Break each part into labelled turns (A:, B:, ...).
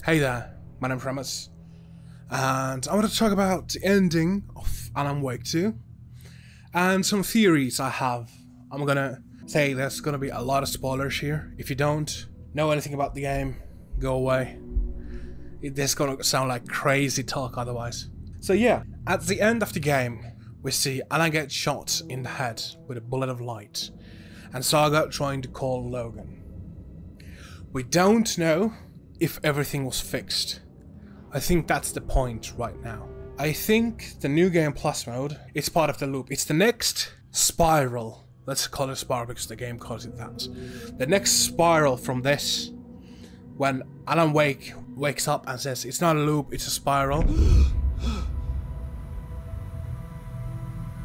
A: Hey there, my name's Remus, and I want to talk about the ending of Alan Wake 2, and some theories I have. I'm gonna say there's gonna be a lot of spoilers here. If you don't know anything about the game, go away. This is gonna sound like crazy talk otherwise. So yeah, at the end of the game, we see Alan get shot in the head with a bullet of light, and Saga trying to call Logan. We don't know if everything was fixed. I think that's the point right now. I think the new game plus mode is part of the loop. It's the next spiral. Let's call it a spiral because the game calls it that. The next spiral from this, when Alan wakes up and says it's not a loop, it's a spiral.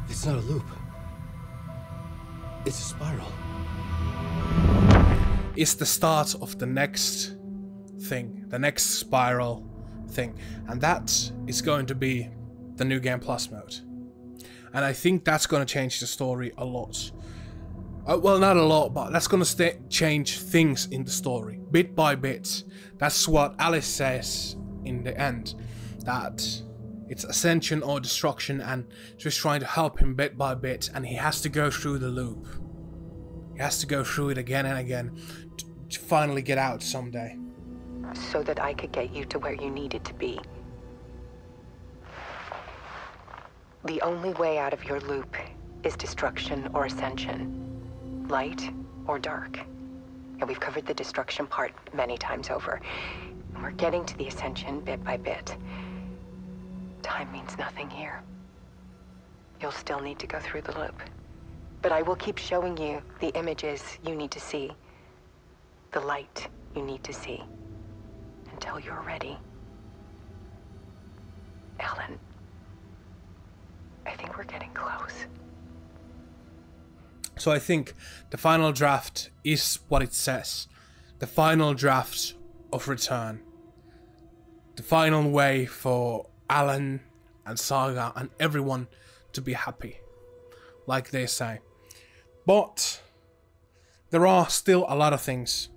B: It's not a loop. It's a spiral.
A: It's the start of the next thing, the next spiral thing, and that is going to be the new game plus mode. And I think that's going to change the story a lot. Well, not a lot, but that's going to change things in the story bit by bit. That's what Alice says in the end, that it's ascension or destruction, and she's trying to help him bit by bit, and he has to go through the loop. He has to go through it again and again to finally get out someday.
C: So that I could get you to where you needed to be. The only way out of your loop is destruction or ascension. Light or dark. And we've covered the destruction part many times over. And we're getting to the ascension bit by bit. Time means nothing here. You'll still need to go through the loop. But I will keep showing you the images you need to see. The light you need to see. Until you're ready. Alan, I think we're getting close.
A: So I think the final draft is what it says. The final draft of Return. The final way for Alan and Saga and everyone to be happy, like they say. But there are still a lot of things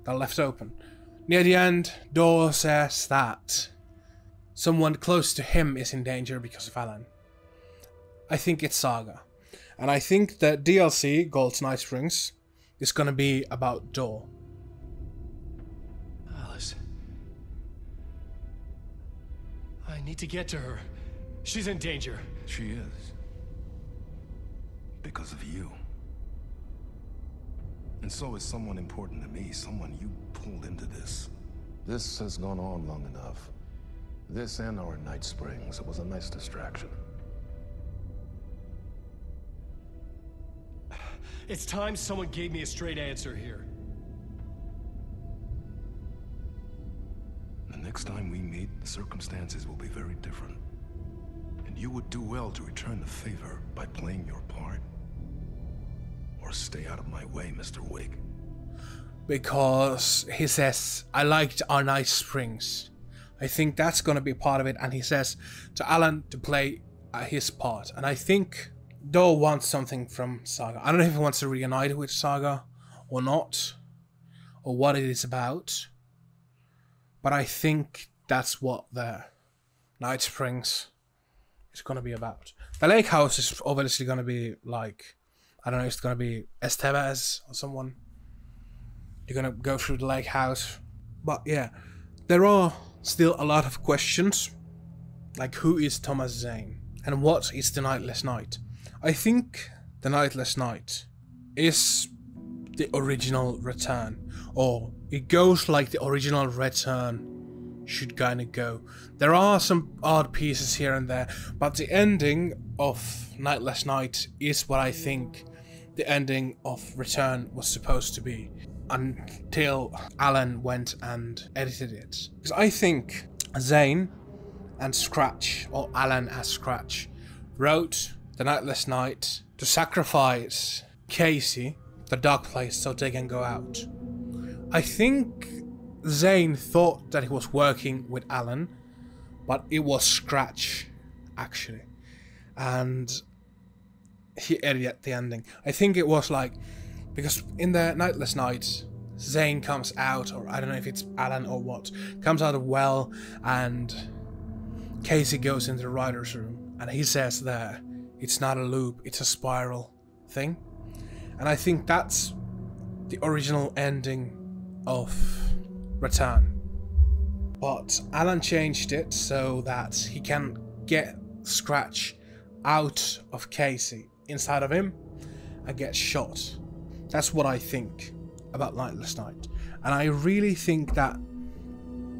A: that are left open. Near the end, Dor says that someone close to him is in danger because of Alan. I think it's Saga. And I think that DLC, Gold's Night Springs, is gonna be about Dor.
B: Alice. I need to get to her. She's in danger.
D: She is. Because of you. And so is someone important to me, someone you pulled into this. This has gone on long enough. This and our Night Springs, it was a nice distraction.
B: It's time someone gave me a straight answer here.
D: The next time we meet, the circumstances will be very different. And you would do well to return the favor by playing your part. Or stay out of my way, Mr. Wake.
A: Because he says, I liked our Night Springs. I think that's going to be part of it. And he says to Alan to play his part. And I think Dor wants something from Saga. I don't know if he wants to reunite with Saga or not. Or what it is about. But I think that's what the Night Springs is going to be about. The lake house is obviously going to be like, I don't know, it's going to be Estevez or someone. You're going to go through the lake house. But yeah, there are still a lot of questions. Like, who is Thomas Zane? And what is the Nightless Night? I think the Nightless Night is the original Return. Or it goes like the original Return should kind of go. There are some odd pieces here and there. But the ending of Nightless Night is what I think the ending of Return was supposed to be, until Alan went and edited it. Because I think Zane and Scratch, or Alan as Scratch, wrote the Nightless Night to sacrifice Casey, the dark place, so they can go out. I think Zane thought that he was working with Alan, but it was Scratch, actually. And he edited the ending. I think it was like, because in the Nightless Night, Zane comes out, or I don't know if it's Alan or what, comes out of well, and Casey goes into the writer's room, and he says there, it's not a loop, it's a spiral thing. And I think that's the original ending of Return. But Alan changed it so that he can get Scratch out of Casey, inside of him, and get shot. That's what I think about Lightless Night. And I really think that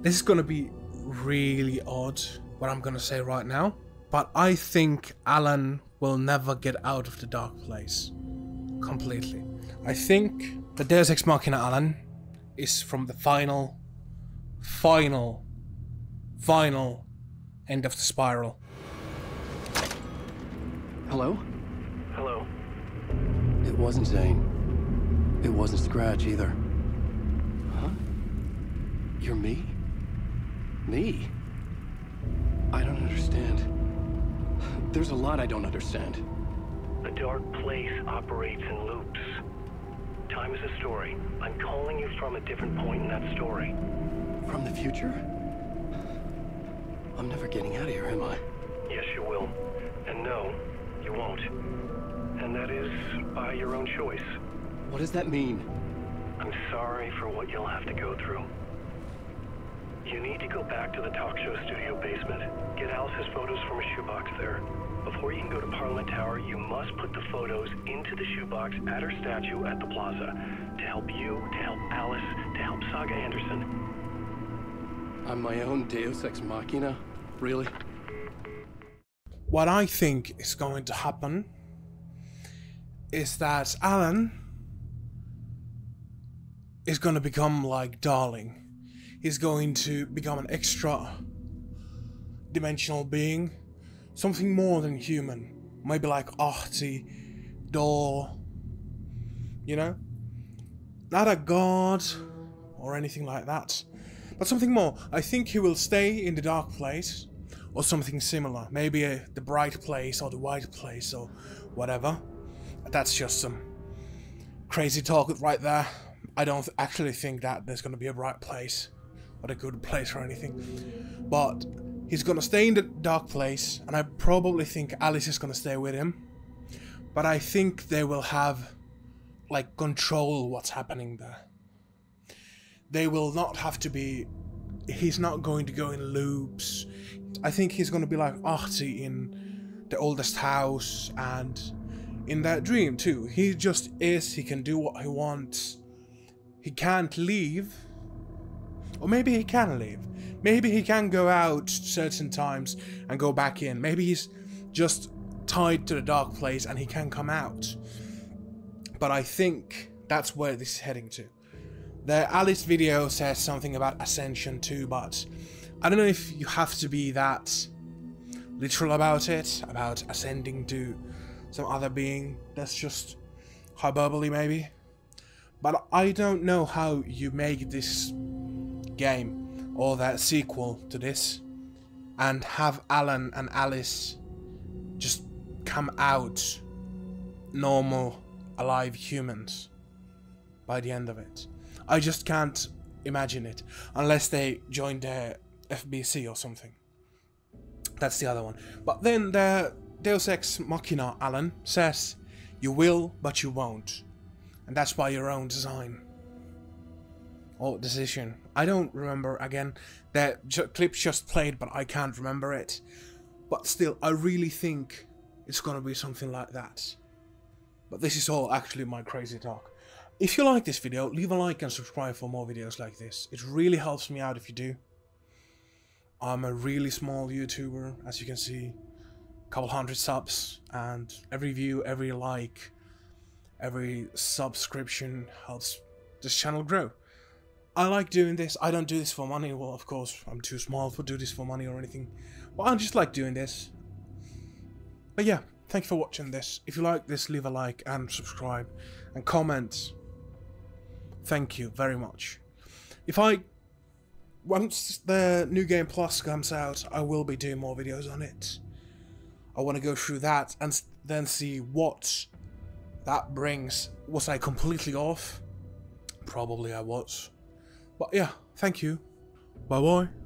A: this is going to be really odd, what I'm going to say right now. But I think Alan will never get out of the dark place completely. I think the Deus Ex Machina Alan is from the final end of the spiral.
E: Hello?
B: Hello.
E: It wasn't Zane. It wasn't Scratch either. Huh? You're me? Me? I don't understand. There's a lot I don't understand.
B: The dark place operates in loops. Time is a story. I'm calling you from a different point in that story.
E: From the future? I'm never getting out of here, am I?
B: Yes, you will. And no, you won't. And that is by your own choice.
E: What does that mean?
B: I'm sorry for what you'll have to go through. You need to go back to the talk show studio basement. Get Alice's photos from a shoebox there. Before you can go to Parliament Tower, you must put the photos into the shoebox at her statue at the plaza. To help you, to help Alice, to help Saga Anderson.
E: I'm my own Deus Ex Machina? Really?
A: What I think is going to happen is that Alan is going to become like Darling. He's going to become an extra dimensional being, something more than human. Maybe like Artie, Door, you know? Not a god or anything like that, but something more. I think he will stay in the dark place or something similar. Maybe the bright place or the white place or whatever. That's just some crazy talk right there. I don't actually think that there's going to be a bright place or a good place or anything. But he's going to stay in the dark place, and I probably think Alice is going to stay with him. But I think they will have, like, control what's happening there. They will not have to be... He's not going to go in loops. I think he's going to be like Artie in the oldest house and in that dream too. He just is. He can do what he wants. He can't leave. Or maybe he can leave. Maybe he can go out certain times and go back in. Maybe he's just tied to the dark place and he can come out. But I think that's where this is heading to. The Alice video says something about ascension too, but I don't know if you have to be that literal about it, about ascending to some other being. That's just hyperbole maybe. But I don't know how you make this game or that sequel to this and have Alan and Alice just come out normal, alive humans by the end of it. I just can't imagine it unless they join the FBC or something. That's the other one. But then the Deus Ex Machina Alan says, you will, but you won't. And that's by your own design. Or decision. I don't remember again. The clip's just played, but I can't remember it. But still, I really think it's gonna be something like that. But this is all actually my crazy talk. If you like this video, leave a like and subscribe for more videos like this. It really helps me out if you do. I'm a really small YouTuber, as you can see. A couple hundred subs, and every view, every like, every subscription helps this channel grow. I like doing this. I don't do this for money. Well, of course, I'm too small to do this for money or anything. But I just like doing this. But yeah, thank you for watching this. If you like this, leave a like and subscribe and comment. Thank you very much. Once the New Game Plus comes out, I will be doing more videos on it. I want to go through that and then see what that brings. Was I completely off? Probably I was. But yeah, thank you. Bye bye.